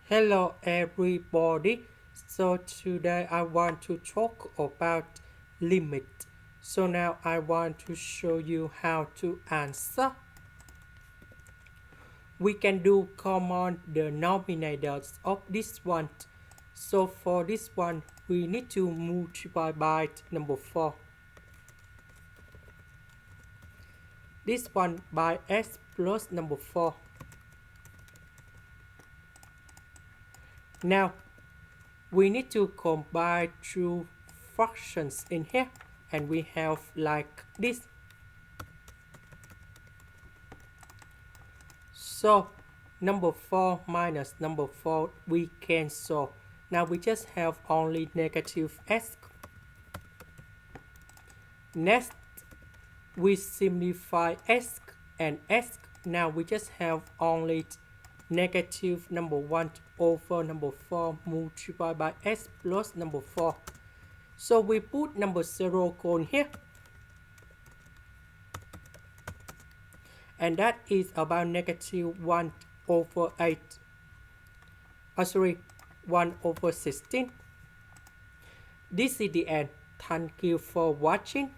Hello everybody. So today I want to talk about limit. So now I want to show you how to answer. We can do common denominators of this one. So for this one we need to multiply by number 4. This one by x plus number 4. Now we need to combine two fractions in here, and we have like this. So number 4 minus number 4 we cancel. Now we just have only negative x. Next we simplify x and x. Now we just have only negative number 1 over number 4 multiplied by x plus number 4. So we put number 0 cone here. And that is about negative 1 over 8. Sorry, 1 over 16. This is the end. Thank you for watching.